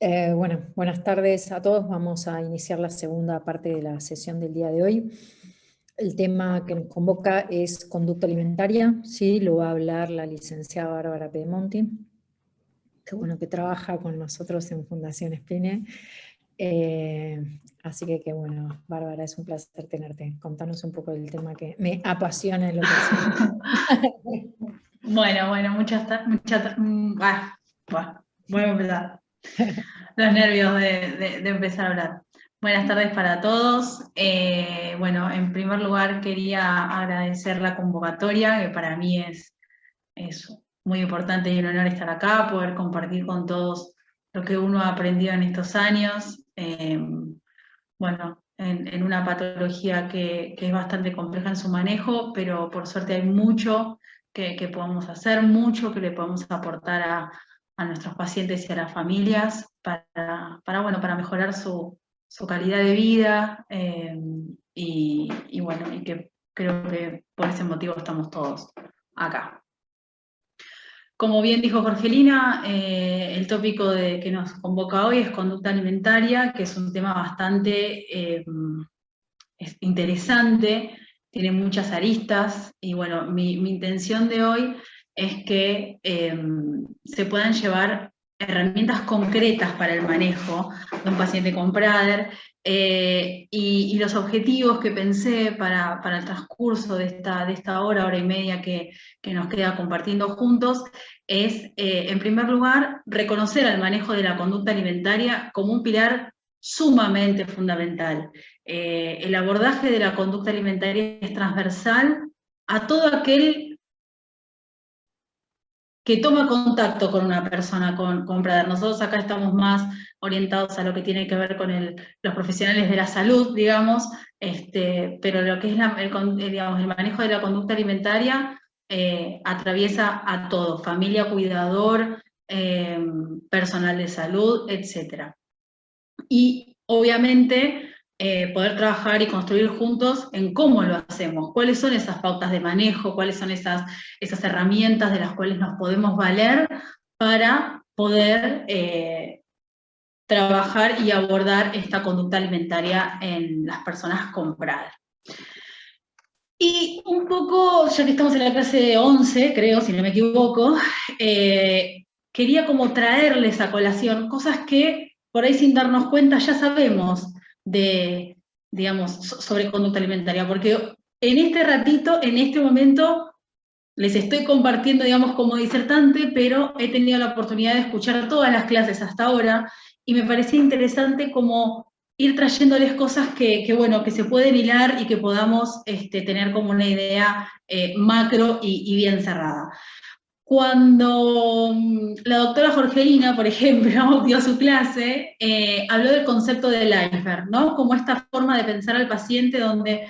Bueno, buenas tardes a todos. Vamos a iniciar la segunda parte de la sesión del día de hoy. El tema que nos convoca es conducta alimentaria. Sí, lo va a hablar la licenciada Bárbara Pedemonti, que trabaja con nosotros en Fundación Spline. Así que bueno, Bárbara, es un placer tenerte. Contanos un poco del tema que me apasiona en lo personal. Bueno, voy a empezar. Los nervios de empezar a hablar. Buenas tardes para todos. Bueno, en primer lugar quería agradecer la convocatoria, que para mí es muy importante y un honor estar acá, poder compartir con todos lo que uno ha aprendido en estos años. Bueno, en una patología que es bastante compleja en su manejo, pero por suerte hay mucho que podemos hacer, mucho que le podemos aportar a nuestros pacientes y a las familias para mejorar su calidad de vida, y bueno, y que creo que por ese motivo estamos todos acá. Como bien dijo Jorgelina, el tópico que nos convoca hoy es conducta alimentaria, que es un tema bastante interesante, tiene muchas aristas, y bueno, mi intención de hoy es que se puedan llevar herramientas concretas para el manejo de un paciente con Prader, y los objetivos que pensé para el transcurso de esta hora y media que nos queda compartiendo juntos es, en primer lugar, reconocer al manejo de la conducta alimentaria como un pilar sumamente fundamental. El abordaje de la conducta alimentaria es transversal a todo aquel que toma contacto con una persona con Prader. Nosotros acá estamos más orientados a lo que tiene que ver con los profesionales de la salud, digamos, pero lo que es el manejo de la conducta alimentaria atraviesa a todo: familia, cuidador, personal de salud, etc. Y obviamente poder trabajar y construir juntos en cómo lo hacemos, cuáles son esas pautas de manejo, cuáles son esas herramientas de las cuales nos podemos valer para poder trabajar y abordar esta conducta alimentaria en las personas con Prader. Y un poco, ya que estamos en la clase 11, creo, si no me equivoco, quería como traerles a colación cosas que por ahí, sin darnos cuenta, ya sabemos sobre conducta alimentaria, porque en este ratito, en este momento, les estoy compartiendo, digamos, como disertante, pero he tenido la oportunidad de escuchar todas las clases hasta ahora, y me parecía interesante como ir trayéndoles cosas que se pueden hilar y que podamos tener como una idea macro y bien cerrada. Cuando la doctora Jorgelina, por ejemplo, dio su clase, habló del concepto del iceberg, ¿no? Como esta forma de pensar al paciente donde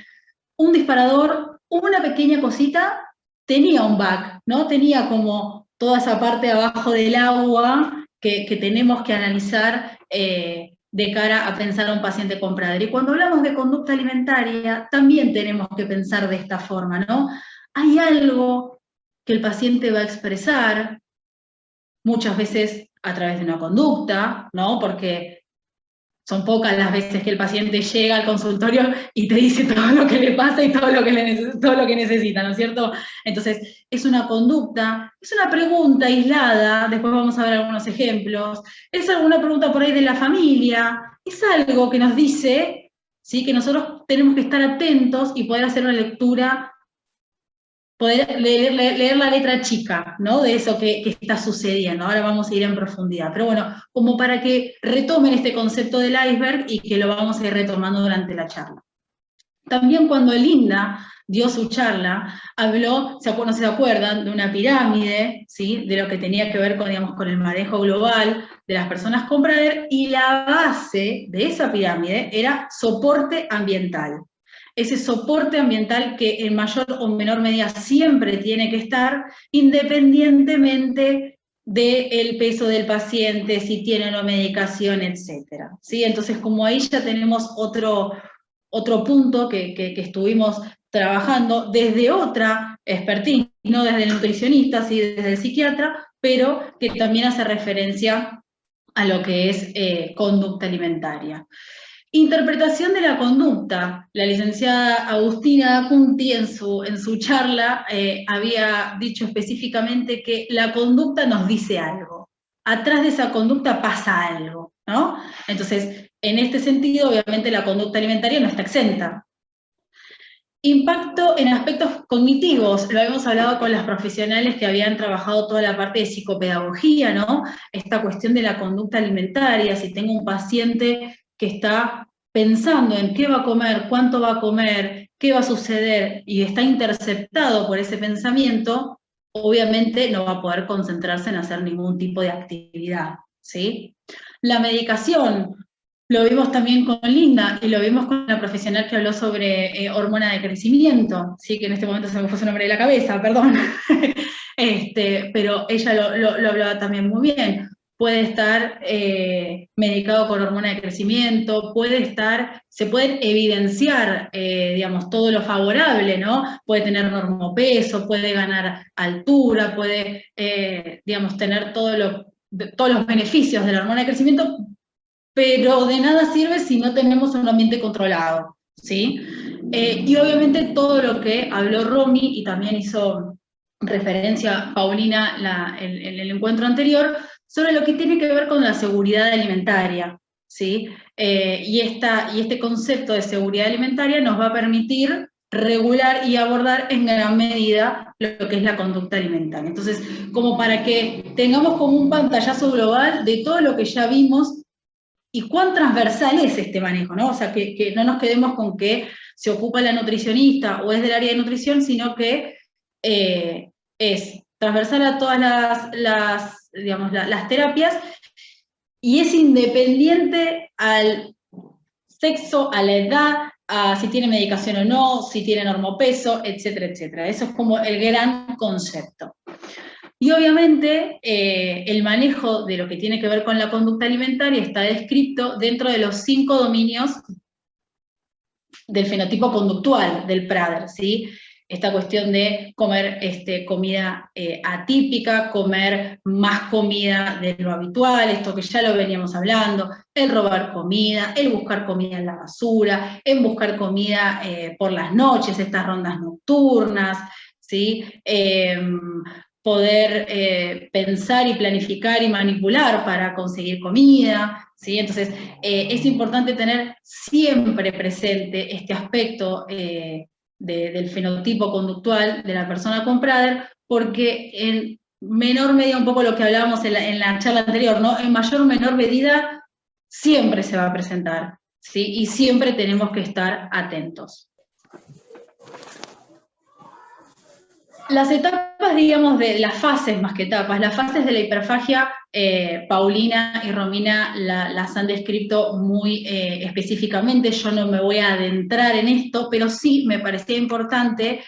un disparador, una pequeña cosita, tenía un back, ¿no? Tenía como toda esa parte abajo del agua que tenemos que analizar de cara a pensar a un paciente con Prader. Y cuando hablamos de conducta alimentaria, también tenemos que pensar de esta forma, ¿no? Hay algo que el paciente va a expresar, muchas veces a través de una conducta, ¿no? Porque son pocas las veces que el paciente llega al consultorio y te dice todo lo que le pasa y todo lo que necesita, ¿no es cierto? Entonces, es una conducta, es una pregunta aislada, después vamos a ver algunos ejemplos, es alguna pregunta por ahí de la familia, es algo que nos dice, ¿sí?, que nosotros tenemos que estar atentos y poder hacer una lectura, poder leer la letra chica, ¿no?, de eso que está sucediendo. Ahora vamos a ir en profundidad. Pero bueno, como para que retomen este concepto del iceberg y que lo vamos a ir retomando durante la charla. También cuando Linda dio su charla, habló, no se acuerdan, de una pirámide, ¿sí?, de lo que tenía que ver con, digamos, con el manejo global de las personas con Prader, y la base de esa pirámide era soporte ambiental. Ese soporte ambiental que en mayor o menor medida siempre tiene que estar, independientemente del peso del paciente, si tiene o no medicación, etc. ¿Sí? Entonces, como ahí ya tenemos otro punto que estuvimos trabajando desde otra expertise, no desde el nutricionista, sí, desde el psiquiatra, pero que también hace referencia a lo que es conducta alimentaria. Interpretación de la conducta. La licenciada Agustina Cunti en su charla había dicho específicamente que la conducta nos dice algo. Atrás de esa conducta pasa algo, ¿no? Entonces, en este sentido, obviamente la conducta alimentaria no está exenta. Impacto en aspectos cognitivos, lo habíamos hablado con las profesionales que habían trabajado toda la parte de psicopedagogía, ¿no? Esta cuestión de la conducta alimentaria, si tengo un paciente que está pensando en qué va a comer, cuánto va a comer, qué va a suceder, y está interceptado por ese pensamiento, obviamente no va a poder concentrarse en hacer ningún tipo de actividad, ¿sí? La medicación, lo vimos también con Linda y lo vimos con la profesional que habló sobre hormona de crecimiento, sí, que en este momento se me fue su nombre de la cabeza, perdón. Pero ella lo hablaba también muy bien. Puede estar medicado con hormona de crecimiento, se pueden evidenciar, digamos, todo lo favorable, ¿no? Puede tener normopeso, puede ganar altura, puede, digamos, tener todos los beneficios de la hormona de crecimiento, pero de nada sirve si no tenemos un ambiente controlado, ¿sí? Y obviamente todo lo que habló Romy, y también hizo referencia Paulina en el encuentro anterior, sobre lo que tiene que ver con la seguridad alimentaria, ¿sí? Y este concepto de seguridad alimentaria nos va a permitir regular y abordar en gran medida lo que es la conducta alimentaria. Entonces, como para que tengamos como un pantallazo global de todo lo que ya vimos y cuán transversal es este manejo, ¿no? O sea, que no nos quedemos con que se ocupa la nutricionista o es del área de nutrición, sino que es transversal a todas las terapias y es independiente al sexo, a la edad, a si tiene medicación o no, si tiene normopeso, etcétera, etcétera. Eso es como el gran concepto. Y obviamente el manejo de lo que tiene que ver con la conducta alimentaria está descrito dentro de los 5 dominios del fenotipo conductual del Prader, ¿sí? Esta cuestión de comer comida atípica, comer más comida de lo habitual, esto que ya lo veníamos hablando, el robar comida, el buscar comida en la basura, el buscar comida por las noches, estas rondas nocturnas, ¿sí? Poder pensar y planificar y manipular para conseguir comida, ¿sí? Entonces, es importante tener siempre presente este aspecto del fenotipo conductual de la persona con Prader, porque en menor medida, un poco lo que hablábamos en la charla anterior, ¿no? En mayor o menor medida siempre se va a presentar, ¿sí? Y siempre tenemos que estar atentos. Las etapas, digamos, de las fases más que etapas, las fases de la hiperfagia, Paulina y Romina las han descrito muy específicamente, yo no me voy a adentrar en esto, pero sí me parecía importante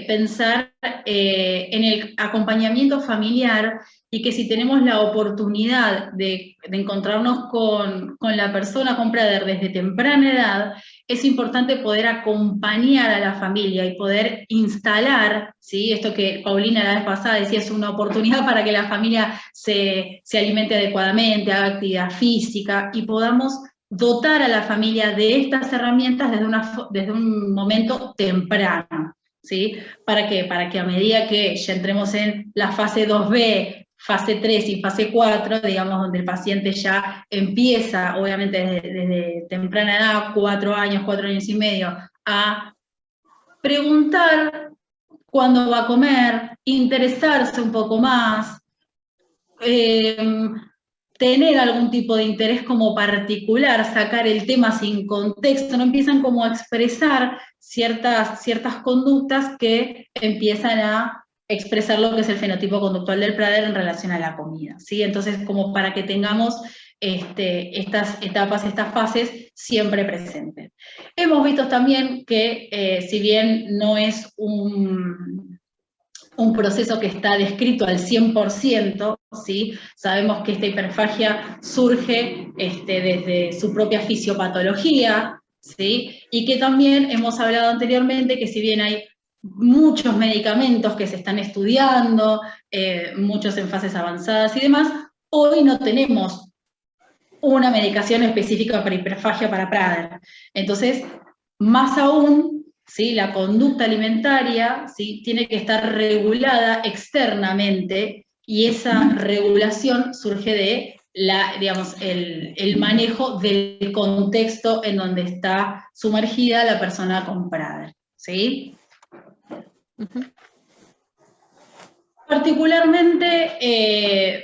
pensar en el acompañamiento familiar y que si tenemos la oportunidad de encontrarnos con la persona con Prader desde temprana edad, es importante poder acompañar a la familia y poder instalar, ¿sí? Esto que Paulina la vez pasada decía, es una oportunidad para que la familia se alimente adecuadamente, haga actividad física y podamos dotar a la familia de estas herramientas desde un momento temprano, ¿sí? ¿Para qué? Para que a medida que ya entremos en la fase 2B, fase 3 y fase 4, digamos, donde el paciente ya empieza, obviamente desde temprana edad, 4 años y medio, a preguntar cuándo va a comer, interesarse un poco más, tener algún tipo de interés como particular, sacar el tema sin contexto, no empiezan como a expresar ciertas conductas que empiezan a expresar lo que es el fenotipo conductual del Prader en relación a la comida, ¿sí? Entonces, como para que tengamos estas etapas, estas fases siempre presentes. Hemos visto también que si bien no es un proceso que está descrito al 100%, ¿sí? Sabemos que esta hiperfagia surge desde su propia fisiopatología, ¿sí? Y que también hemos hablado anteriormente que si bien hay muchos medicamentos que se están estudiando, muchos en fases avanzadas y demás, hoy no tenemos una medicación específica para hiperfagia para Prader. Entonces, más aún, ¿sí? La conducta alimentaria, ¿sí? Tiene que estar regulada externamente, y esa regulación surge de digamos, el manejo del contexto en donde está sumergida la persona con Prader, ¿sí? Particularmente,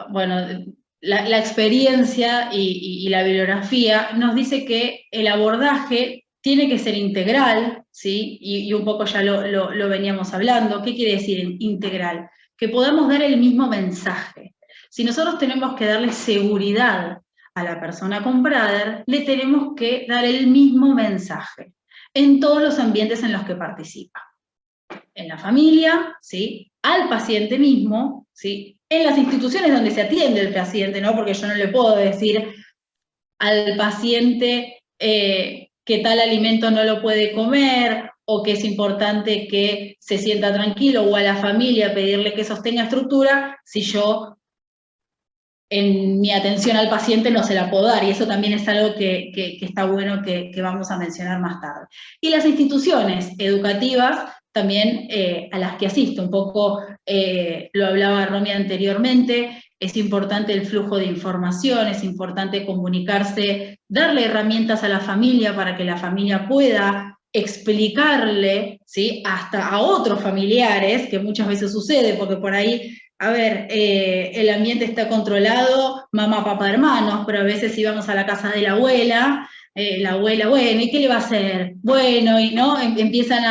bueno, la experiencia y la bibliografía nos dice que el abordaje tiene que ser integral, ¿sí? Y un poco ya lo veníamos hablando. ¿Qué quiere decir integral? Que podamos dar el mismo mensaje. Si nosotros tenemos que darle seguridad a la persona con Prader, le tenemos que dar el mismo mensaje en todos los ambientes en los que participa. En la familia, ¿sí? Al paciente mismo, ¿sí? En las instituciones donde se atiende el paciente, ¿no? Porque yo no le puedo decir al paciente que tal alimento no lo puede comer, o que es importante que se sienta tranquilo, o a la familia pedirle que sostenga estructura, si yo en mi atención al paciente no se la puedo dar, y eso también es algo que está bueno que vamos a mencionar más tarde. Y las instituciones educativas también a las que asisto, un poco lo hablaba Romy anteriormente, es importante el flujo de información, es importante comunicarse, darle herramientas a la familia para que la familia pueda explicarle, ¿sí? Hasta a otros familiares, que muchas veces sucede, porque por ahí, a ver, el ambiente está controlado, mamá, papá, hermanos, pero a veces íbamos a la casa de la abuela, bueno, ¿y qué le va a hacer? Bueno, y no, empiezan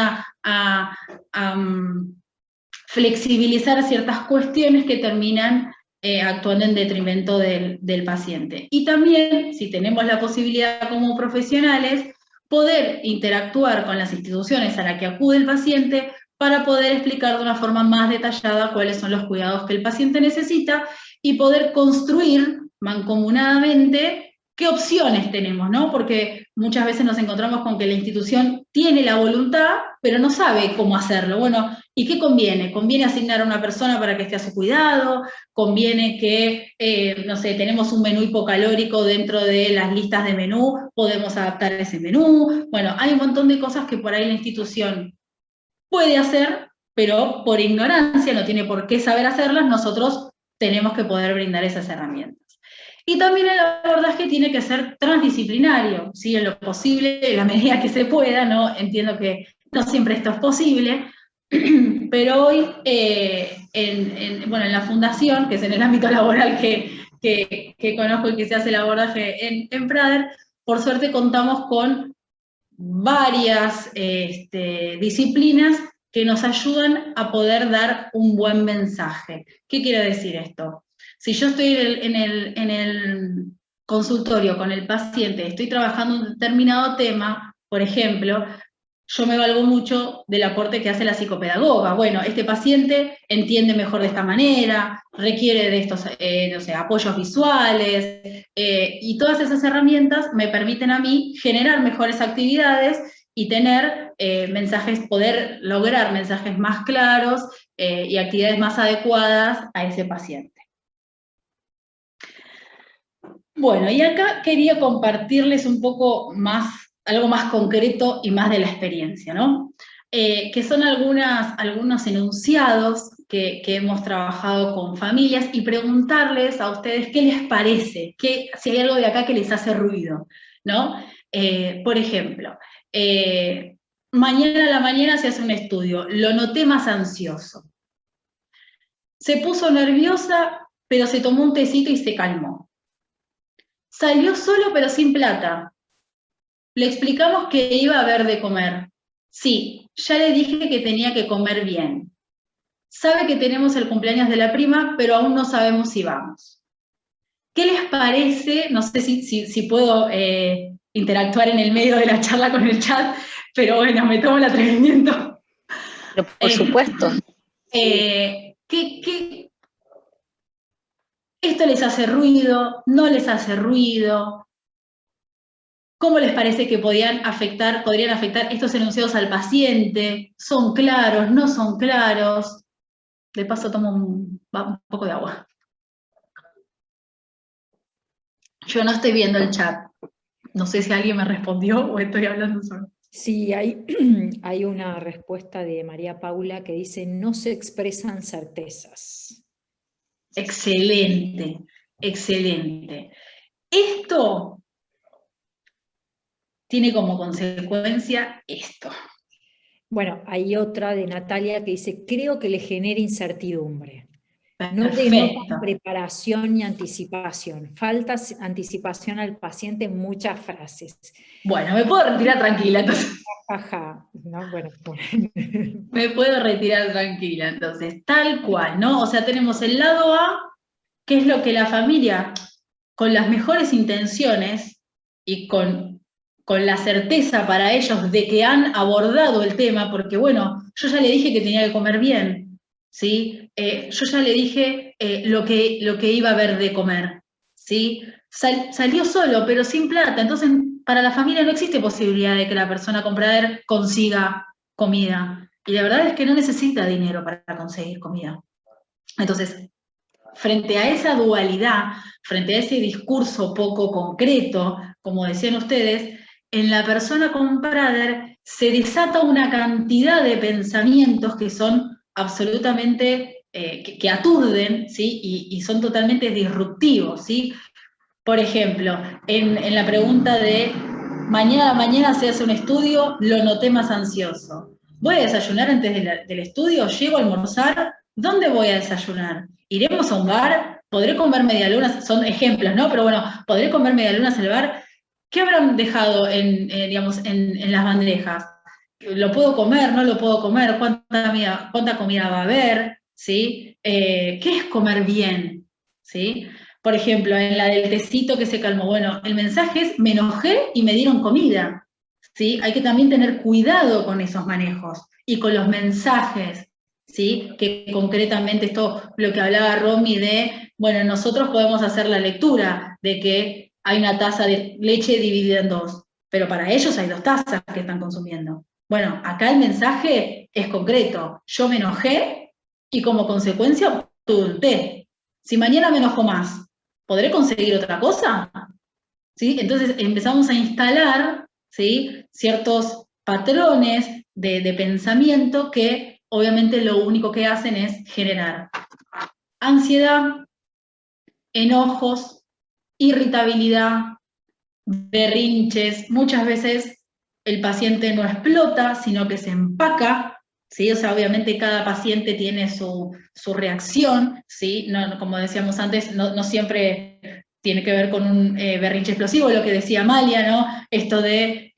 a flexibilizar ciertas cuestiones que terminan actuando en detrimento del paciente. Y también, si tenemos la posibilidad como profesionales, poder interactuar con las instituciones a las que acude el paciente para poder explicar de una forma más detallada cuáles son los cuidados que el paciente necesita, y poder construir mancomunadamente qué opciones tenemos, ¿no? Porque muchas veces nos encontramos con que la institución tiene la voluntad, pero no sabe cómo hacerlo. Bueno, ¿y qué conviene? ¿Conviene asignar a una persona para que esté a su cuidado? ¿Conviene que, no sé, tenemos un menú hipocalórico dentro de las listas de menú, podemos adaptar ese menú? Bueno, hay un montón de cosas que por ahí la institución puede hacer, pero por ignorancia, no tiene por qué saber hacerlas, nosotros tenemos que poder brindar esas herramientas. Y también el abordaje tiene que ser transdisciplinario, ¿sí? En lo posible, en la medida que se pueda, ¿no? Entiendo que no siempre esto es posible, pero hoy, bueno, en la fundación, que es en el ámbito laboral que conozco y que se hace el abordaje en Prader, por suerte contamos con varias disciplinas que nos ayudan a poder dar un buen mensaje. ¿Qué quiere decir esto? Si yo estoy en el consultorio con el paciente, estoy trabajando un determinado tema, por ejemplo, yo me valgo mucho del aporte que hace la psicopedagoga. Bueno, este paciente entiende mejor de esta manera, requiere de estos, no sé, apoyos visuales, y todas esas herramientas me permiten a mí generar mejores actividades y tener mensajes, poder lograr mensajes más claros y actividades más adecuadas a ese paciente. Bueno, y acá quería compartirles un poco más, algo más concreto y más de la experiencia, ¿no? Que son algunos enunciados que hemos trabajado con familias, y preguntarles a ustedes qué les parece, si hay algo de acá que les hace ruido, ¿no? Por ejemplo, mañana a la mañana se hace un estudio, lo noté más ansioso. Se puso nerviosa, pero se tomó un tecito y se calmó. Salió solo pero sin plata. Le explicamos que iba a haber de comer. Sí, ya le dije que tenía que comer bien. Sabe que tenemos el cumpleaños de la prima, pero aún no sabemos si vamos. ¿Qué les parece? No sé si puedo interactuar en el medio de la charla con el chat, pero bueno, me tomo el atrevimiento. Pero por supuesto. ¿Esto les hace ruido? ¿No les hace ruido? ¿Cómo les parece que podrían afectar estos enunciados al paciente? ¿Son claros? ¿No son claros? De paso tomo un poco de agua. Yo no estoy viendo el chat. No sé si alguien me respondió o estoy hablando solo. Sí, hay una respuesta de María Paula que dice, no se expresan certezas. Excelente, excelente. Esto tiene como consecuencia esto. Bueno, hay otra de Natalia que dice, creo que le genera incertidumbre. No denotan Perfecto. preparación ni anticipación. Falta anticipación al paciente en muchas frases. Bueno, me puedo retirar tranquila, entonces. Ajá, no, bueno. Me puedo retirar tranquila, entonces, tal cual, ¿no? O sea, tenemos el lado A, que es lo que la familia, con las mejores intenciones y con la certeza para ellos de que han abordado el tema, porque bueno, yo ya le dije que tenía que comer bien, ¿sí? Yo ya le dije lo que iba a haber de comer, ¿sí? Salió solo, pero sin plata, entonces para la familia no existe posibilidad de que la persona comprador consiga comida. Y la verdad es que no necesita dinero para conseguir comida. Entonces, frente a esa dualidad, frente a ese discurso poco concreto, como decían ustedes, en la persona comprador se desata una cantidad de pensamientos que son absolutamente, que aturden, ¿sí? Y son totalmente disruptivos, ¿sí? Por ejemplo, en la pregunta de mañana se hace un estudio, lo noté más ansioso. ¿Voy a desayunar antes del estudio? ¿Llego a almorzar? ¿Dónde voy a desayunar? ¿Iremos a un bar? ¿Podré comer medialunas? Son ejemplos, ¿no? Pero bueno, ¿podré comer medialunas en el bar? ¿Qué habrán dejado digamos, en las bandejas? ¿Lo puedo comer? ¿No lo puedo comer? ¿Cuánta comida va a haber? ¿Sí? ¿Qué es comer bien? ¿Sí? Por ejemplo, en la del tecito que se calmó, bueno, el mensaje es, me enojé y me dieron comida, ¿sí? Hay que también tener cuidado con esos manejos y con los mensajes, ¿sí? Que concretamente esto, lo que hablaba Romy de, bueno, nosotros podemos hacer la lectura de que hay una taza de leche dividida en dos, pero para ellos hay 2 tazas que están consumiendo. Bueno, acá el mensaje es concreto, yo me enojé y como consecuencia tuve un té. Si mañana me enojo más, ¿podré conseguir otra cosa? ¿Sí? Entonces empezamos a instalar, ¿sí?, ciertos patrones de pensamiento que obviamente lo único que hacen es generar ansiedad, enojos, irritabilidad, berrinches. Muchas veces el paciente no explota, sino que se empaca, ¿sí? O sea, obviamente cada paciente tiene su reacción, ¿sí? No, como decíamos antes, no siempre tiene que ver con un berrinche explosivo, lo que decía Amalia, ¿no? Esto de,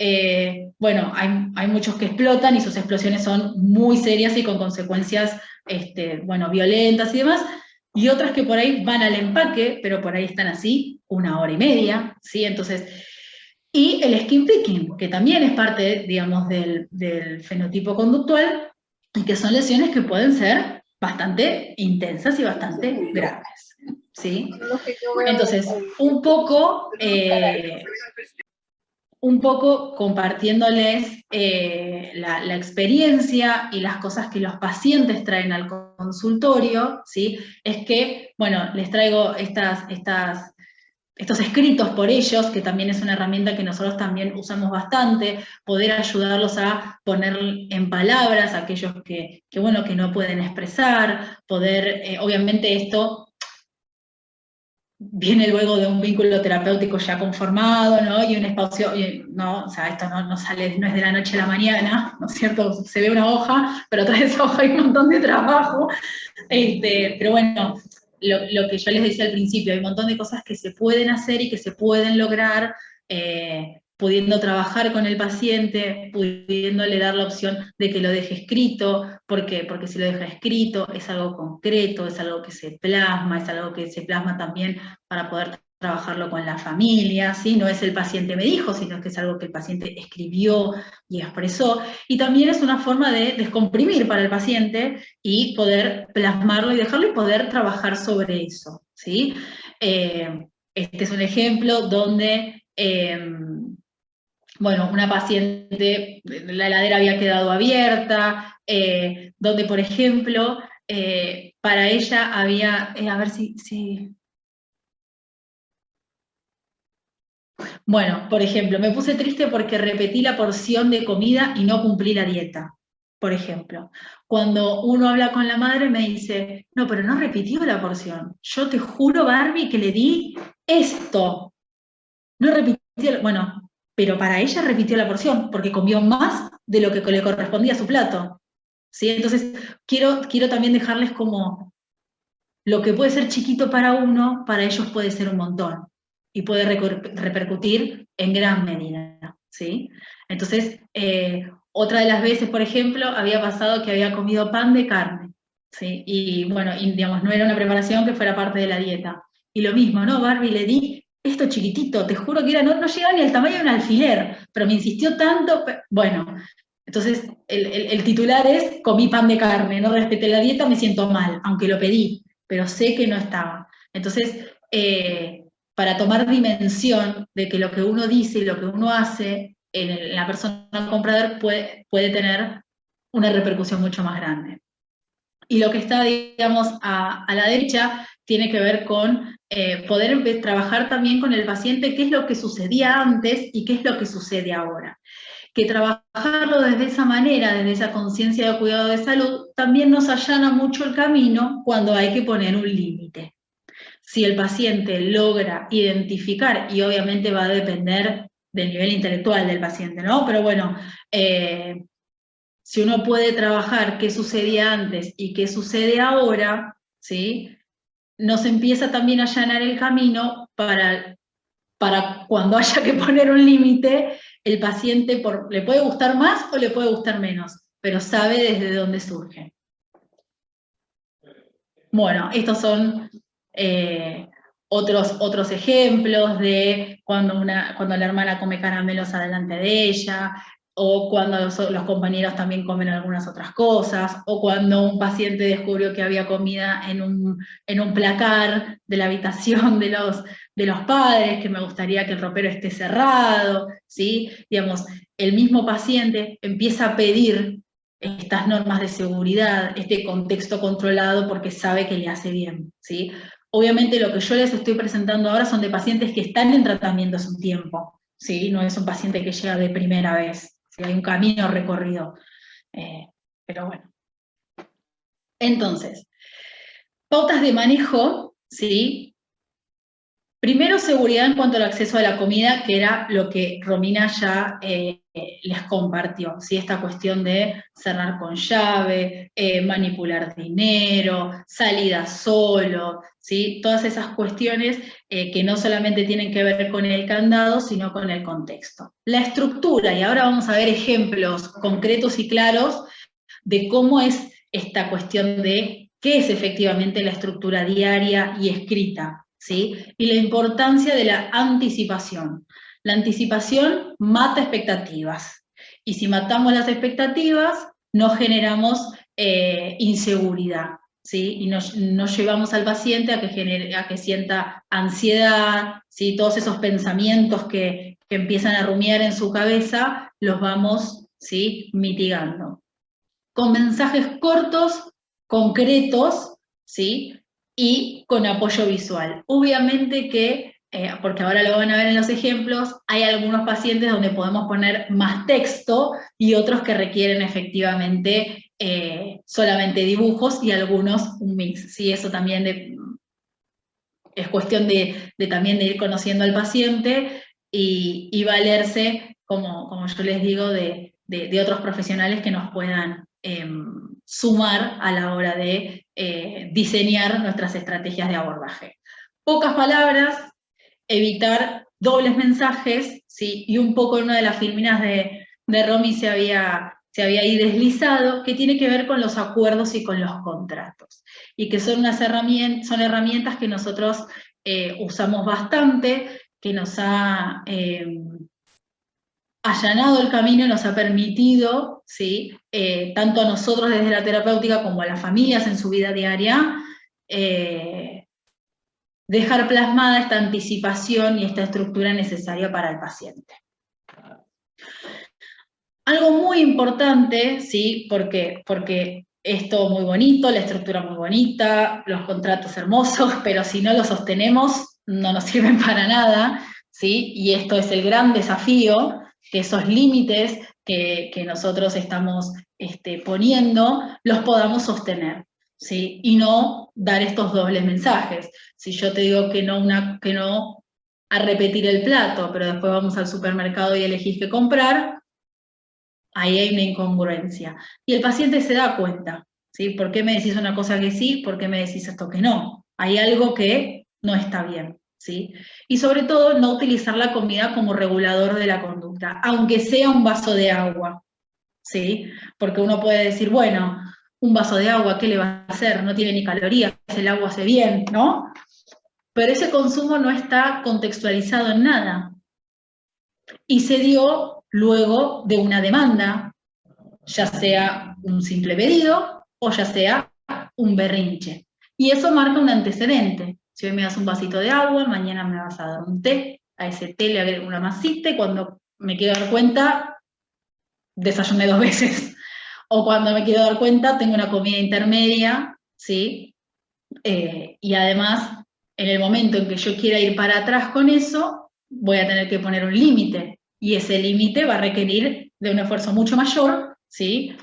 bueno, hay muchos que explotan y sus explosiones son muy serias y con consecuencias, bueno, violentas y demás, y otras que por ahí van al empaque, pero por ahí están así 1 hora y media, ¿sí? Entonces, y el skin picking, que también es parte, digamos, del fenotipo conductual, y que son lesiones que pueden ser bastante intensas y bastante graves, ¿sí? Entonces, un poco compartiéndoles la experiencia y las cosas que los pacientes traen al consultorio, ¿sí? Es que, bueno, les traigo estos escritos por ellos, que también es una herramienta que nosotros también usamos bastante, poder ayudarlos a poner en palabras a aquellos que bueno, que no pueden expresar, poder, obviamente esto viene luego de un vínculo terapéutico ya conformado, ¿no? Y un espacio, no, o sea, esto no sale, no es de la noche a la mañana, ¿no es cierto? Se ve una hoja, pero tras esa hoja hay un montón de trabajo. Pero bueno, lo que yo les decía al principio, hay un montón de cosas que se pueden hacer y que se pueden lograr, pudiendo trabajar con el paciente, pudiéndole dar la opción de que lo deje escrito. ¿Por qué? Porque si lo deja escrito es algo concreto, es algo que se plasma, es algo que se plasma también para poder trabajarlo con la familia, ¿sí? No es el paciente me dijo, sino que es algo que el paciente escribió y expresó. Y también es una forma de descomprimir para el paciente y poder plasmarlo y dejarlo y poder trabajar sobre eso, ¿sí? Este es un ejemplo donde, bueno, una paciente, la heladera había quedado abierta, donde, por ejemplo, para ella había, a ver si Bueno, por ejemplo, me puse triste porque repetí la porción de comida y no cumplí la dieta, por ejemplo. Cuando uno habla con la madre me dice, no, pero no repitió la porción. Yo te juro, Barbie, que le di esto. No repitió, bueno, pero para ella repitió la porción, porque comió más de lo que le correspondía a su plato. ¿Sí? Entonces, quiero también dejarles como lo que puede ser chiquito para uno, para ellos puede ser un montón y puede repercutir en gran medida, ¿sí? Entonces, otra de las veces, por ejemplo, había pasado que había comido pan de carne, ¿sí? Y bueno, y, digamos, no era una preparación que fuera parte de la dieta. Y lo mismo, ¿no? Barbie, le di esto chiquitito, te juro que era, no llegaba ni al tamaño de un alfiler, pero me insistió tanto, bueno, entonces el titular es, comí pan de carne, no respeté la dieta, me siento mal, aunque lo pedí, pero sé que no estaba. Entonces, para tomar dimensión de que lo que uno dice y lo que uno hace en la persona comprador puede tener una repercusión mucho más grande. Y lo que está, digamos, a la derecha tiene que ver con poder trabajar también con el paciente qué es lo que sucedía antes y qué es lo que sucede ahora. Que trabajarlo desde esa manera, desde esa conciencia de cuidado de salud, también nos allana mucho el camino cuando hay que poner un límite. Si el paciente logra identificar, y obviamente va a depender del nivel intelectual del paciente, ¿no? Pero bueno, si uno puede trabajar qué sucedía antes y qué sucede ahora, ¿sí? Nos empieza también a allanar el camino para cuando haya que poner un límite, el paciente le puede gustar más o le puede gustar menos, pero sabe desde dónde surge. Bueno, estos son otros ejemplos de cuando la hermana come caramelos adelante de ella, o cuando los compañeros también comen algunas otras cosas, o cuando un paciente descubrió que había comida en un placar de la habitación de los padres, que me gustaría que el ropero esté cerrado, ¿sí? Digamos, el mismo paciente empieza a pedir estas normas de seguridad, este contexto controlado porque sabe que le hace bien, ¿sí? Obviamente lo que yo les estoy presentando ahora son de pacientes que están en tratamiento hace un tiempo, ¿sí? No es un paciente que llega de primera vez, ¿sí? Hay un camino recorrido, pero bueno. Entonces, pautas de manejo, ¿sí? Primero, seguridad en cuanto al acceso a la comida, que era lo que Romina ya les compartió, ¿sí? Esta cuestión de cerrar con llave, manipular dinero, salida solo, ¿sí? Todas esas cuestiones que no solamente tienen que ver con el candado, sino con el contexto. La estructura, y ahora vamos a ver ejemplos concretos y claros de cómo es esta cuestión de qué es efectivamente la estructura diaria y escrita, ¿sí? Y la importancia de la anticipación. La anticipación mata expectativas, y si matamos las expectativas, no generamos inseguridad, ¿sí? Y no llevamos al paciente a que sienta ansiedad, ¿sí? Todos esos pensamientos que empiezan a rumiar en su cabeza, los vamos, ¿sí?, mitigando. Con mensajes cortos, concretos, ¿sí? Y con apoyo visual. Obviamente que, porque ahora lo van a ver en los ejemplos, hay algunos pacientes donde podemos poner más texto y otros que requieren efectivamente solamente dibujos y algunos un mix, ¿sí? Eso también es cuestión también de ir conociendo al paciente y valerse, como yo les digo, de otros profesionales que nos puedan sumar a la hora de diseñar nuestras estrategias de abordaje. Pocas palabras, evitar dobles mensajes, ¿sí? Y un poco en una de las filminas de Romy se había ahí deslizado, que tiene que ver con los acuerdos y con los contratos, y que son herramientas que nosotros usamos bastante, que nos ha allanado el camino y nos ha permitido, ¿sí? Tanto a nosotros desde la terapéutica como a las familias en su vida diaria, dejar plasmada esta anticipación y esta estructura necesaria para el paciente. Algo muy importante, ¿sí? Porque es todo muy bonito, la estructura muy bonita, los contratos hermosos, pero si no los sostenemos, no nos sirven para nada, ¿sí? Y esto es el gran desafío, que esos límites que nosotros estamos poniendo, los podamos sostener, ¿sí? Y no dar estos dobles mensajes. Si yo te digo que no a repetir el plato, pero después vamos al supermercado y elegís qué comprar, ahí hay una incongruencia. Y el paciente se da cuenta, ¿sí? ¿Por qué me decís una cosa que sí? ¿Por qué me decís esto que no? Hay algo que no está bien, ¿sí? Y sobre todo, no utilizar la comida como regulador de la conducta, aunque sea un vaso de agua, ¿sí? Porque uno puede decir, bueno, un vaso de agua, ¿qué le va a hacer? No tiene ni calorías, el agua hace bien, ¿no? Pero ese consumo no está contextualizado en nada. Y se dio luego de una demanda, ya sea un simple pedido o ya sea un berrinche. Y eso marca un antecedente. Si hoy me das un vasito de agua, mañana me vas a dar un té, a ese té le agrego una masita y cuando me quiero dar cuenta, desayuné 2 veces. O cuando me quiero dar cuenta, tengo una comida intermedia, ¿sí? Y además, en el momento en que yo quiera ir para atrás con eso, voy a tener que poner un límite. Y ese límite va a requerir de un esfuerzo mucho mayor, ¿sí?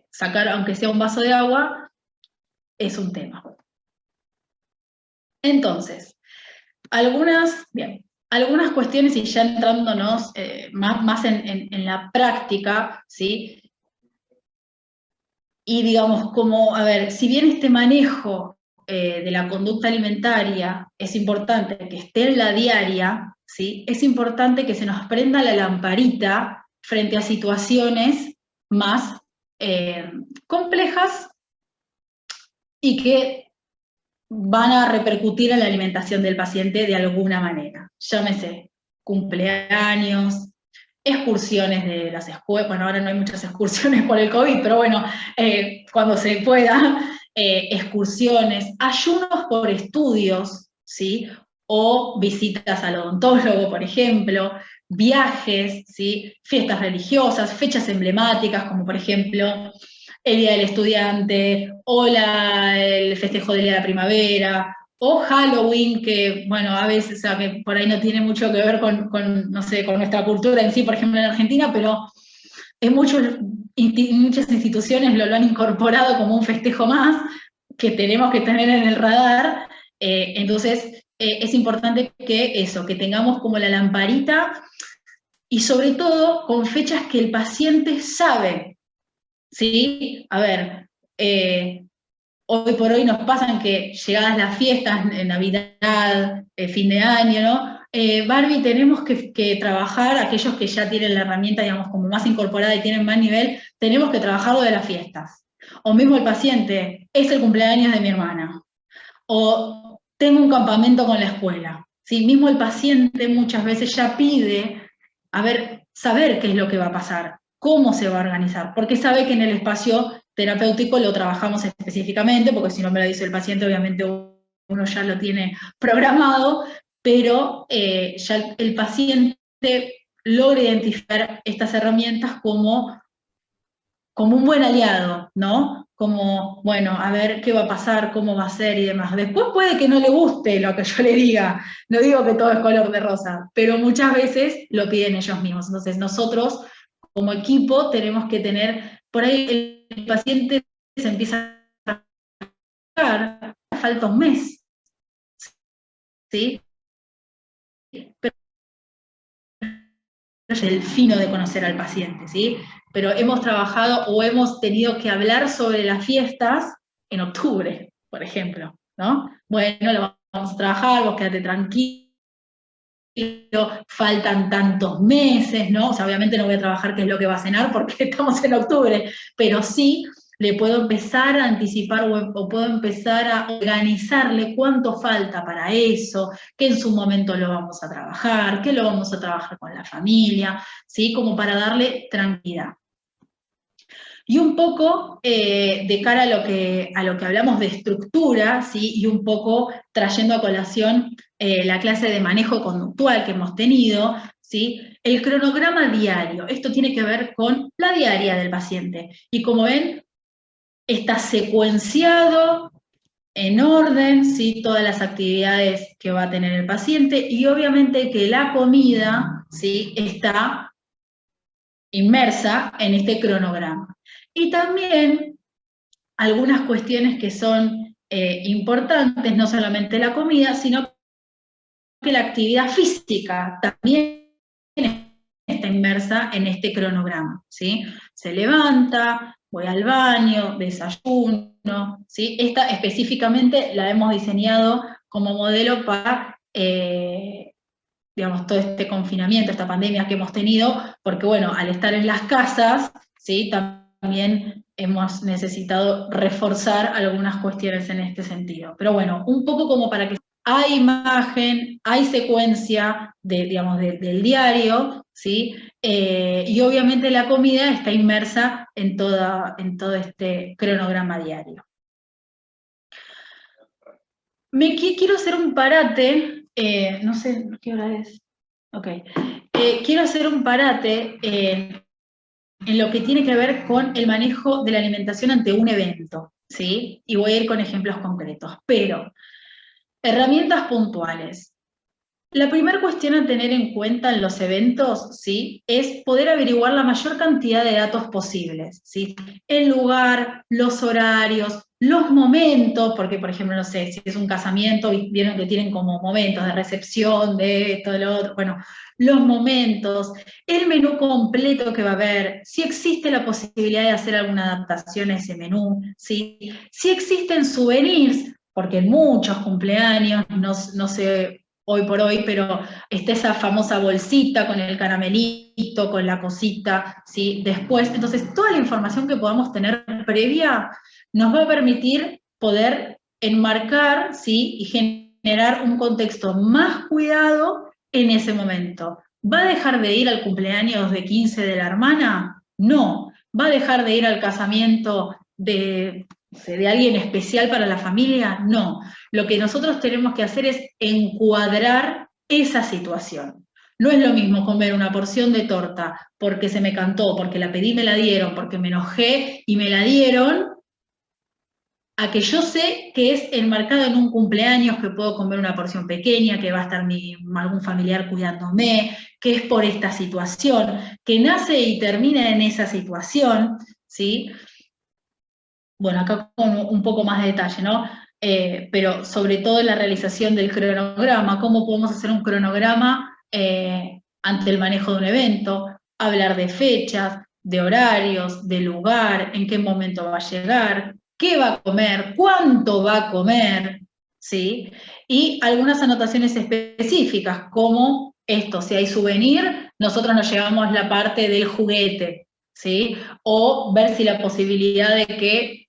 Sacar, aunque sea un vaso de agua, es un tema. Entonces, algunas cuestiones, y ya entrándonos más en la práctica, ¿sí? Y digamos, como, a ver, si bien este manejo de la conducta alimentaria es importante que esté en la diaria, ¿sí? Es importante que se nos prenda la lamparita frente a situaciones más complejas y que van a repercutir en la alimentación del paciente de alguna manera. Llámese cumpleaños, excursiones de las escuelas, bueno, ahora no hay muchas excursiones por el COVID, pero bueno, cuando se pueda, excursiones, ayunos por estudios, ¿sí? O visitas al odontólogo, por ejemplo, viajes, ¿sí? Fiestas religiosas, fechas emblemáticas, como por ejemplo el Día del Estudiante, o el festejo del Día de la Primavera, o Halloween, que, bueno, a veces, o sea, que por ahí no tiene mucho que ver no sé, con nuestra cultura en sí, por ejemplo, en Argentina, pero muchas instituciones lo han incorporado como un festejo más que tenemos que tener en el radar. Entonces, es importante que tengamos como la lamparita y sobre todo con fechas que el paciente sabe, ¿sí? A ver, hoy por hoy nos pasan que llegadas las fiestas, Navidad, fin de año, ¿no? Barbie, tenemos que trabajar, aquellos que ya tienen la herramienta, digamos, como más incorporada y tienen más nivel, tenemos que trabajar lo de las fiestas. O mismo el paciente, es el cumpleaños de mi hermana. O tengo un campamento con la escuela. ¿Sí? Mismo el paciente muchas veces ya pide, saber qué es lo que va a pasar, cómo se va a organizar, porque sabe que en el espacio terapéutico lo trabajamos específicamente, porque si no me lo dice el paciente, obviamente uno ya lo tiene programado, pero ya el paciente logra identificar estas herramientas como un buen aliado, ¿no? Como, bueno, a ver qué va a pasar, cómo va a ser y demás. Después puede que no le guste lo que yo le diga, no digo que todo es color de rosa, pero muchas veces lo piden ellos mismos. Entonces nosotros, como equipo, tenemos que tener, por ahí el paciente se empieza a trabajar, falta un mes, ¿sí? Pero es el fino de conocer al paciente, ¿sí? Pero hemos trabajado o hemos tenido que hablar sobre las fiestas en octubre, por ejemplo, ¿no? Bueno, lo vamos a trabajar, vos quédate tranquilo, faltan tantos meses, ¿no? O sea, obviamente no voy a trabajar qué es lo que va a cenar porque estamos en octubre, pero sí le puedo empezar a anticipar o puedo empezar a organizarle cuánto falta para eso, que en su momento lo vamos a trabajar, que lo vamos a trabajar con la familia, ¿sí? Como para darle tranquilidad. Y un poco de cara a lo que hablamos de estructura, ¿sí? Y un poco trayendo a colación la clase de manejo conductual que hemos tenido, ¿sí? El cronograma diario, esto tiene que ver con la diaria del paciente. Y como ven, está secuenciado en orden, ¿sí? Todas las actividades que va a tener el paciente, y obviamente que la comida, ¿sí? Está inmersa en este cronograma. Y también algunas cuestiones que son importantes, no solamente la comida, sino que la actividad física también está inmersa en este cronograma, ¿sí? Se levanta, voy al baño, desayuno, ¿sí? Esta específicamente la hemos diseñado como modelo para, digamos, todo este confinamiento, esta pandemia que hemos tenido, porque bueno, al estar en las casas, ¿sí? También hemos necesitado reforzar algunas cuestiones en este sentido. Pero bueno, un poco como para que hay imagen, hay secuencia digamos, del diario, ¿sí? Y obviamente la comida está inmersa en todo este cronograma diario. Quiero hacer un parate, no sé qué hora es. Ok. Quiero hacer un parate en lo que tiene que ver con el manejo de la alimentación ante un evento, ¿sí? Y voy a ir con ejemplos concretos, pero herramientas puntuales. La primera cuestión a tener en cuenta en los eventos, ¿sí? Es poder averiguar la mayor cantidad de datos posibles, ¿sí? El lugar, los horarios, los momentos, porque por ejemplo, no sé, si es un casamiento, vieron que tienen como momentos de recepción, de esto, de lo otro, bueno, los momentos, el menú completo que va a haber, si existe la posibilidad de hacer alguna adaptación a ese menú, ¿sí? Si existen souvenirs, porque en muchos cumpleaños, no sé hoy por hoy, pero está esa famosa bolsita con el caramelito, con la cosita, ¿sí? Después, entonces, toda la información que podamos tener previa nos va a permitir poder enmarcar, ¿sí? Y generar un contexto más cuidado en ese momento. ¿Va a dejar de ir al cumpleaños de 15 de la hermana? No. ¿Va a dejar de ir al casamiento de alguien especial para la familia? No. Lo que nosotros tenemos que hacer es encuadrar esa situación. No es lo mismo comer una porción de torta porque se me cantó, porque la pedí y me la dieron, porque me enojé y me la dieron, a que yo sé que es enmarcado en un cumpleaños, que puedo comer una porción pequeña, que va a estar algún familiar cuidándome, que es por esta situación, que nace y termina en esa situación, ¿sí? Bueno, acá con un poco más de detalle, ¿no? Pero sobre todo en la realización del cronograma, cómo podemos hacer un cronograma ante el manejo de un evento, hablar de fechas, de horarios, de lugar, en qué momento va a llegar, qué va a comer, cuánto va a comer, ¿sí? Y algunas anotaciones específicas, como esto, si hay souvenir, nosotros nos llevamos la parte del juguete, ¿sí? O ver si la posibilidad de que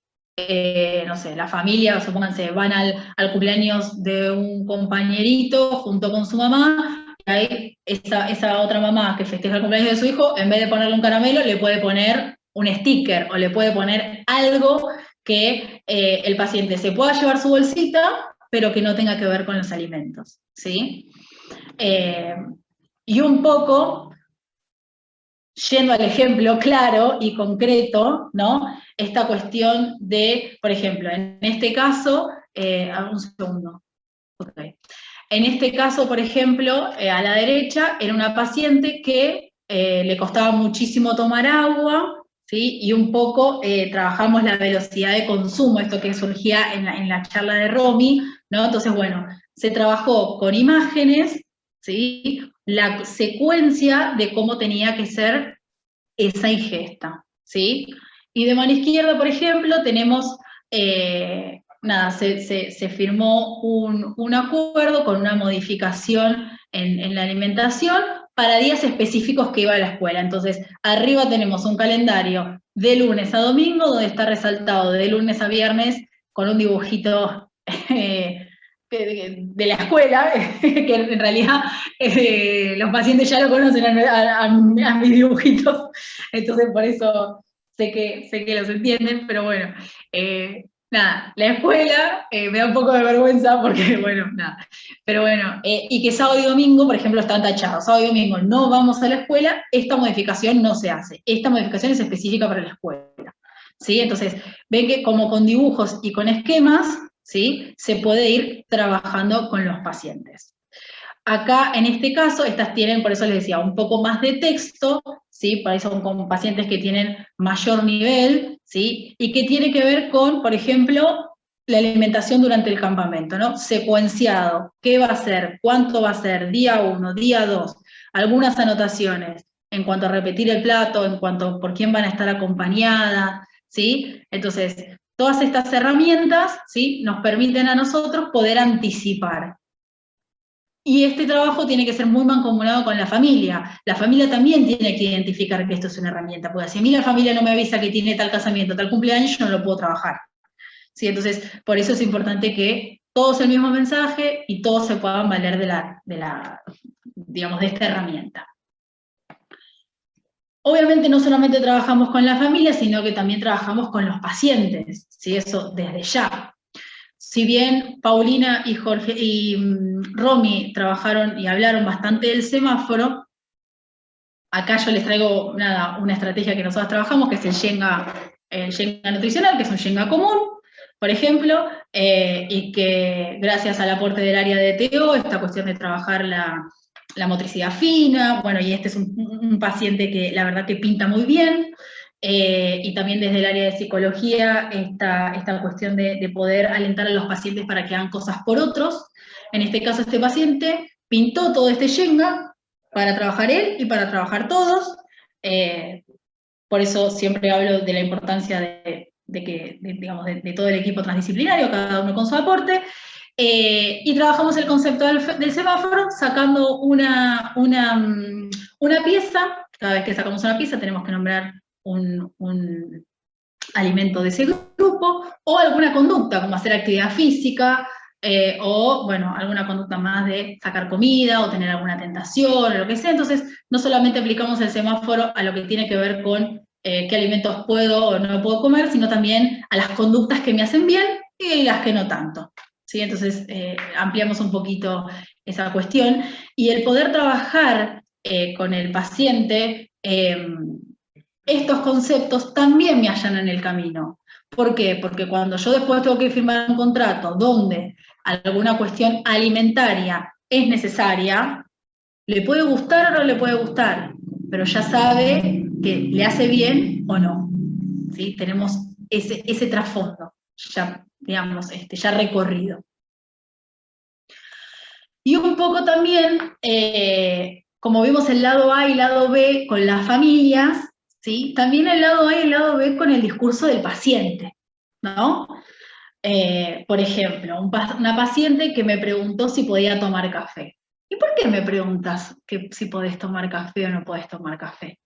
no sé, la familia, supónganse, van al cumpleaños de un compañerito junto con su mamá, y ahí esa otra mamá que festeja el cumpleaños de su hijo, en vez de ponerle un caramelo, le puede poner un sticker o le puede poner algo que el paciente se pueda llevar su bolsita, pero que no tenga que ver con los alimentos, ¿sí? Y un poco, yendo al ejemplo claro y concreto, ¿no? Esta cuestión de, por ejemplo, en este caso, un segundo, okay. En este caso, por ejemplo, a la derecha, era una paciente que le costaba muchísimo tomar agua, ¿sí? Y un poco trabajamos la velocidad de consumo, esto que surgía en la charla de Romy, ¿no? Entonces, bueno, se trabajó con imágenes, ¿sí? La secuencia de cómo tenía que ser esa ingesta, ¿sí? Y de mano izquierda, por ejemplo, tenemos, nada, se firmó un acuerdo con una modificación en la alimentación para días específicos que iba a la escuela. Entonces, arriba tenemos un calendario de lunes a domingo, donde está resaltado de lunes a viernes con un dibujito de la escuela, que en realidad los pacientes ya lo conocen a mis dibujitos, entonces por eso sé que los entienden, pero bueno, nada, la escuela me da un poco de vergüenza porque, bueno, nada, pero bueno, y que sábado y domingo, por ejemplo, están tachados, sábado y domingo no vamos a la escuela, esta modificación no se hace, esta modificación es específica para la escuela, ¿sí? Entonces, ven que como con dibujos y con esquemas, ¿sí? Se puede ir trabajando con los pacientes. Acá, en este caso, estas tienen, por eso les decía, un poco más de texto, ¿sí? Por ahí son con pacientes que tienen mayor nivel, ¿sí? Y que tiene que ver con, por ejemplo, la alimentación durante el campamento, ¿no? Secuenciado, ¿qué va a ser? ¿Cuánto va a ser? Día 1, día 2, algunas anotaciones en cuanto a repetir el plato, en cuanto a por quién van a estar acompañadas, ¿sí? Entonces, todas estas herramientas, ¿sí? Nos permiten a nosotros poder anticipar. Y este trabajo tiene que ser muy mancomunado con la familia. La familia también tiene que identificar que esto es una herramienta, porque si a mí la familia no me avisa que tiene tal casamiento, tal cumpleaños, yo no lo puedo trabajar. ¿Sí? Entonces, por eso es importante que todos el mismo mensaje y todos se puedan valer digamos, de esta herramienta. Obviamente no solamente trabajamos con la familia, sino que también trabajamos con los pacientes, ¿sí? Eso desde ya. Si bien Paulina y Jorge y Romy trabajaron y hablaron bastante del semáforo, acá yo les traigo una estrategia que nosotros trabajamos, que es el Shenga nutricional, que es un Shenga común, por ejemplo, y que gracias al aporte del área de TO, esta cuestión de trabajar la motricidad fina, bueno, y este es un paciente que la verdad que pinta muy bien, y también desde el área de psicología, esta cuestión de poder alentar a los pacientes para que hagan cosas por otros. En este caso, este paciente pintó todo este Shenga para trabajar él y para trabajar todos. Por eso siempre hablo de la importancia de todo el equipo transdisciplinario, cada uno con su aporte. Y trabajamos el concepto del semáforo sacando una pieza. Cada vez que sacamos una pieza tenemos que nombrar un alimento de ese grupo, o alguna conducta, como hacer actividad física, o, bueno, alguna conducta más de sacar comida, o tener alguna tentación, o lo que sea. Entonces, no solamente aplicamos el semáforo a lo que tiene que ver con qué alimentos puedo o no puedo comer, sino también a las conductas que me hacen bien y las que no tanto. ¿Sí? Entonces, ampliamos un poquito esa cuestión. Y el poder trabajar con el paciente, estos conceptos también me allanan el camino. ¿Por qué? Porque cuando yo después tengo que firmar un contrato donde alguna cuestión alimentaria es necesaria, le puede gustar o no le puede gustar, pero ya sabe que le hace bien o no. ¿Sí? Tenemos ese trasfondo, ya, digamos, ya recorrido. Y un poco también, como vimos el lado A y el lado B con las familias, ¿sí? También el lado A y el lado B con el discurso del paciente, ¿no? Por ejemplo, una paciente que me preguntó si podía tomar café. ¿Y por qué me preguntas si podés tomar café o no podés tomar café?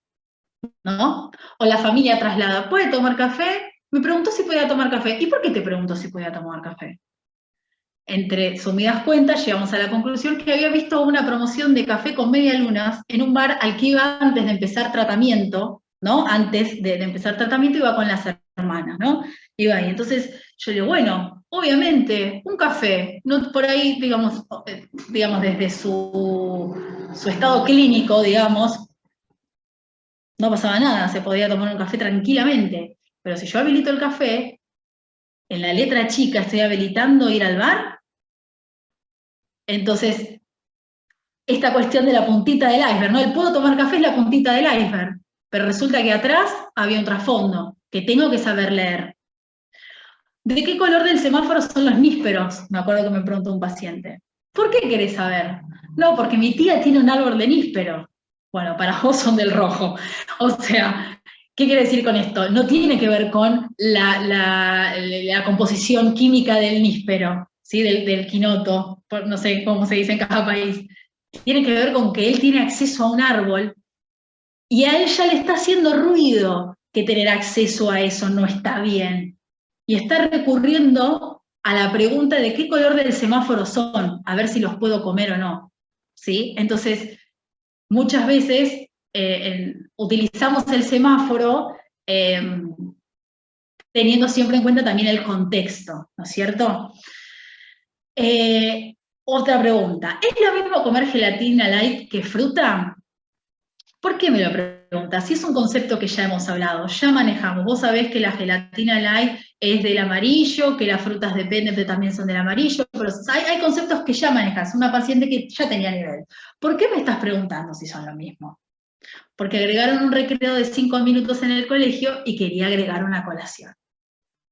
¿No? O la familia traslada, ¿puede tomar café? Me preguntó si podía tomar café. ¿Y por qué te preguntó si podía tomar café? Entre sumidas cuentas, llegamos a la conclusión que había visto una promoción de café con medialunas en un bar al que iba antes de empezar tratamiento, ¿no? Antes de empezar tratamiento iba con las hermanas, ¿no? Iba ahí. Entonces yo digo, bueno, obviamente, un café, no, por ahí, digamos desde su estado clínico, digamos, no pasaba nada, se podía tomar un café tranquilamente. Pero si yo habilito el café, en la letra chica estoy habilitando ir al bar. Entonces, esta cuestión de la puntita del iceberg, ¿no? El puedo tomar café es la puntita del iceberg, pero resulta que atrás había un trasfondo que tengo que saber leer. ¿De qué color del semáforo son los nísperos? Me acuerdo que me preguntó un paciente. ¿Por qué querés saber? No, porque mi tía tiene un árbol de níspero. Bueno, para vos son del rojo. O sea, ¿qué quiere decir con esto? No tiene que ver con la composición química del níspero, ¿sí? del quinoto, no sé cómo se dice en cada país. Tiene que ver con que él tiene acceso a un árbol y a él ya le está haciendo ruido que tener acceso a eso no está bien. Y está recurriendo a la pregunta de qué color del semáforo son, a ver si los puedo comer o no. ¿Sí? Entonces, muchas veces utilizamos el semáforo teniendo siempre en cuenta también el contexto, ¿no es cierto? Otra pregunta, ¿es lo mismo comer gelatina light que fruta? ¿Por qué me lo preguntas? Si es un concepto que ya hemos hablado, ya manejamos. Vos sabés que la gelatina light es del amarillo, que las frutas dependen, pero también son del amarillo, pero hay conceptos que ya manejas, una paciente que ya tenía nivel. ¿Por qué me estás preguntando si son lo mismo? Porque agregaron un recreo de 5 minutos en el colegio y quería agregar una colación.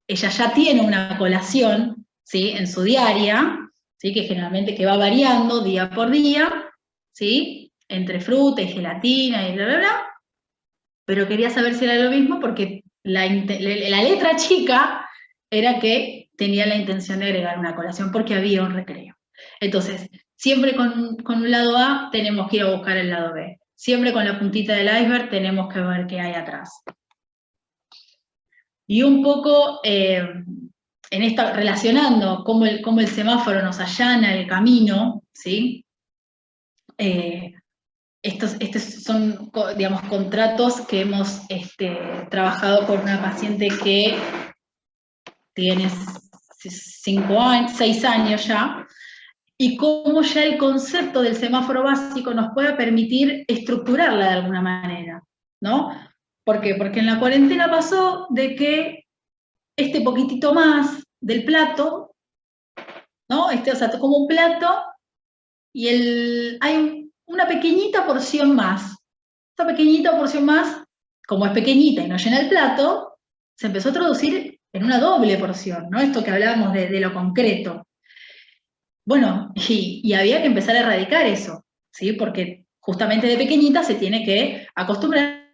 Ella ya tiene una colación, ¿sí?, en su diaria, ¿sí?, que generalmente que va variando día por día, ¿sí?, entre fruta y gelatina y bla, bla, bla, pero quería saber si era lo mismo porque la letra chica era que tenía la intención de agregar una colación porque había un recreo. Entonces, siempre con un lado A tenemos que ir a buscar el lado B. Siempre con la puntita del iceberg tenemos que ver qué hay atrás. Y un poco relacionando cómo el semáforo nos allana el camino, ¿sí? Estos son, digamos, contratos que hemos trabajado con una paciente que tiene 6 años ya, y cómo ya el concepto del semáforo básico nos puede permitir estructurarla de alguna manera, ¿no? ¿Por qué? Porque en la cuarentena pasó de que este poquitito más del plato, ¿no? O sea, como un plato, y hay una pequeñita porción más. Esta pequeñita porción más, como es pequeñita y no llena el plato, se empezó a traducir en una doble porción, ¿no? Esto que hablábamos de lo concreto. Bueno, y había que empezar a erradicar eso, ¿sí? Porque justamente de pequeñita se tiene que acostumbrar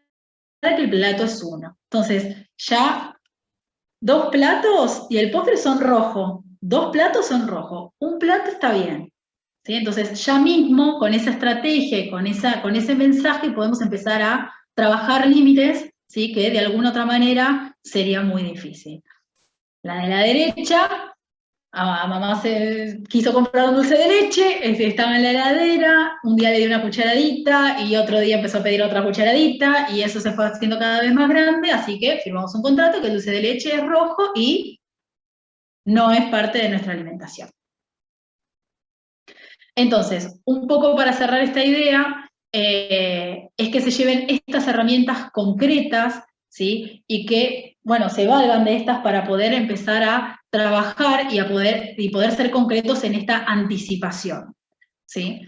a que el plato es uno. Entonces, ya 2 platos y el postre son rojo. 2 platos son rojo. Un plato está bien. ¿Sí? Entonces, ya mismo con esa estrategia y con ese mensaje podemos empezar a trabajar límites, ¿sí?, que de alguna otra manera sería muy difícil. La de la derecha, a mamá se quiso comprar un dulce de leche, estaba en la heladera, un día le dio una cucharadita y otro día empezó a pedir otra cucharadita y eso se fue haciendo cada vez más grande, así que firmamos un contrato que el dulce de leche es rojo y no es parte de nuestra alimentación. Entonces, un poco para cerrar esta idea, es que se lleven estas herramientas concretas, ¿sí?, y que, bueno, se valgan de estas para poder empezar a trabajar y poder ser concretos en esta anticipación, ¿sí?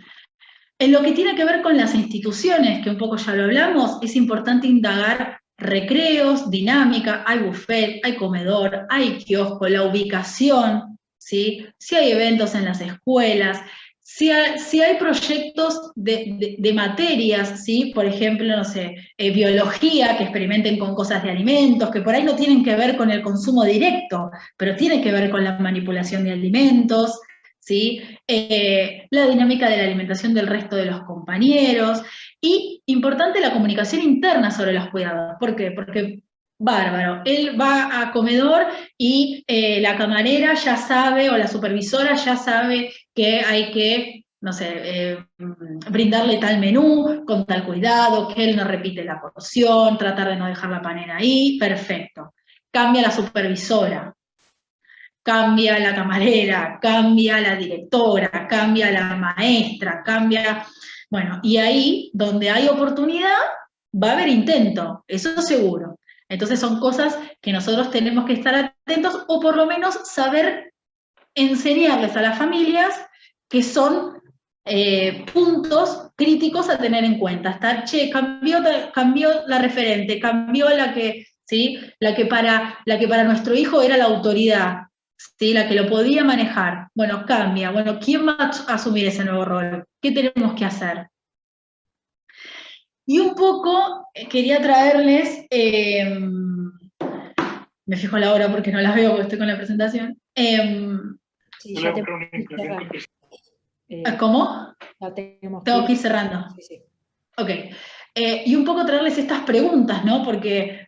En lo que tiene que ver con las instituciones, que un poco ya lo hablamos, es importante indagar recreos, dinámica, hay buffet, hay comedor, hay kiosco, la ubicación, ¿sí?, si hay eventos en las escuelas, si hay proyectos de materias, ¿sí?, por ejemplo, no sé, biología, que experimenten con cosas de alimentos, que por ahí no tienen que ver con el consumo directo, pero tienen que ver con la manipulación de alimentos, ¿sí? La dinámica de la alimentación del resto de los compañeros, y importante la comunicación interna sobre los cuidados. ¿Por qué? Porque bárbaro, él va a comedor y la camarera ya sabe, o la supervisora ya sabe que hay que, no sé, brindarle tal menú, con tal cuidado, que él no repite la porción, tratar de no dejar la panera ahí, perfecto. Cambia la supervisora, cambia la camarera, cambia la directora, cambia la maestra, cambia... Bueno, y ahí, donde hay oportunidad, va a haber intento, eso seguro. Entonces son cosas que nosotros tenemos que estar atentos, o por lo menos saber enseñarles a las familias que son puntos críticos a tener en cuenta. Hasta, che, cambió la referente, cambió la que, ¿sí?, la que para nuestro hijo era la autoridad, ¿sí?, la que lo podía manejar. Bueno, cambia. Bueno, ¿quién va a asumir ese nuevo rol? ¿Qué tenemos que hacer? Y un poco quería traerles, me fijo la hora porque no la veo porque estoy con la presentación. Sí, ya te ¿Cómo? Ya tengo que ir cerrando. Sí, sí. Ok. Y un poco traerles estas preguntas, ¿no? Porque,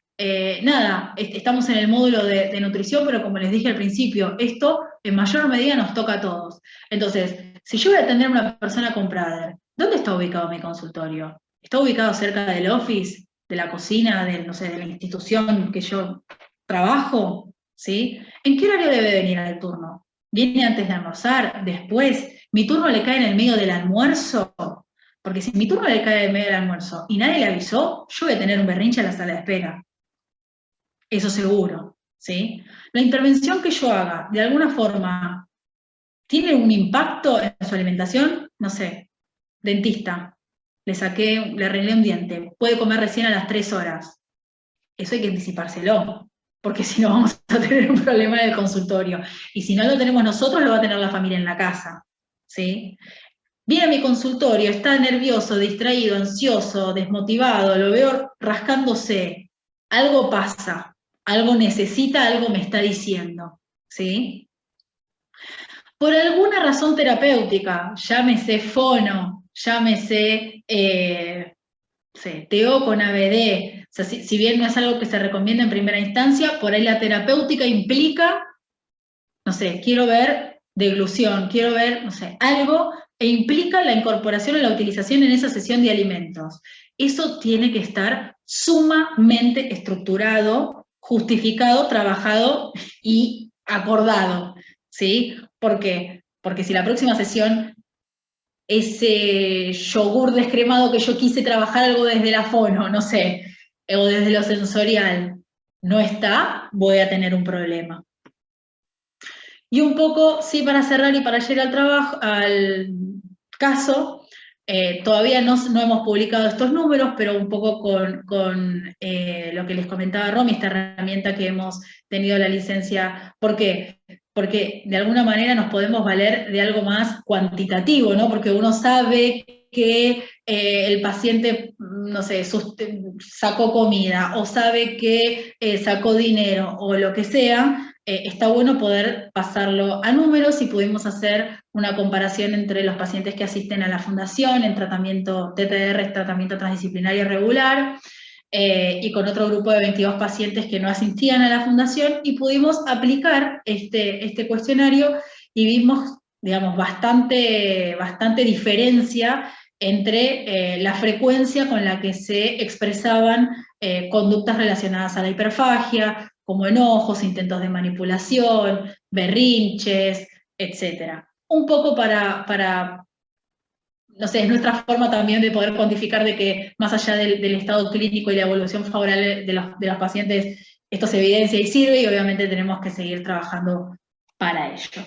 nada, estamos en el módulo de nutrición, pero como les dije al principio, esto en mayor medida nos toca a todos. Entonces, si yo voy a atender a una persona con Prader, ¿dónde está ubicado mi consultorio? ¿Está ubicado cerca del office, de la cocina, no sé, de la institución que yo trabajo? ¿Sí? ¿En qué horario debe venir al turno? ¿Viene antes de almorzar? ¿Después? ¿Mi turno le cae en el medio del almuerzo? Porque si mi turno le cae de medio del almuerzo y nadie le avisó, yo voy a tener un berrinche en la sala de espera. Eso seguro, ¿sí? La intervención que yo haga, de alguna forma, ¿tiene un impacto en su alimentación? No sé, dentista, le arreglé un diente, puede comer recién a las 3 horas. Eso hay que anticipárselo, porque si no vamos a tener un problema en el consultorio. Y si no lo tenemos nosotros, lo va a tener la familia en la casa, ¿sí? Viene a mi consultorio, está nervioso, distraído, ansioso, desmotivado, lo veo rascándose, algo pasa, algo necesita, algo me está diciendo, ¿sí? Por alguna razón terapéutica, llámese fono, llámese TO con ABD, o sea, si bien no es algo que se recomienda en primera instancia, por ahí la terapéutica implica, no sé, quiero ver deglución, quiero ver, no sé, algo, e implica la incorporación o la utilización en esa sesión de alimentos. Eso tiene que estar sumamente estructurado, justificado, trabajado y acordado, ¿sí? ¿Por qué? Porque si la próxima sesión, ese yogur descremado que yo quise trabajar algo desde la fono, no sé, o desde lo sensorial, no está, voy a tener un problema. Y un poco, sí, para cerrar y para llegar al caso, todavía no hemos publicado estos números, pero un poco con lo que les comentaba Romy, esta herramienta que hemos tenido la licencia. ¿Por qué? Porque de alguna manera nos podemos valer de algo más cuantitativo, ¿no? Porque uno sabe que el paciente, no sé, sacó comida, o sabe que sacó dinero, o lo que sea. Está bueno poder pasarlo a números y pudimos hacer una comparación entre los pacientes que asisten a la fundación en tratamiento TTR, tratamiento transdisciplinario regular, y con otro grupo de 22 pacientes que no asistían a la fundación, y pudimos aplicar este cuestionario y vimos, digamos, bastante diferencia entre la frecuencia con la que se expresaban conductas relacionadas a la hiperfagia, como enojos, intentos de manipulación, berrinches, etc. Un poco para, no sé, es nuestra forma también de poder cuantificar de que más allá del estado clínico y la evolución favorable de los pacientes, esto se evidencia y sirve, y obviamente tenemos que seguir trabajando para ello.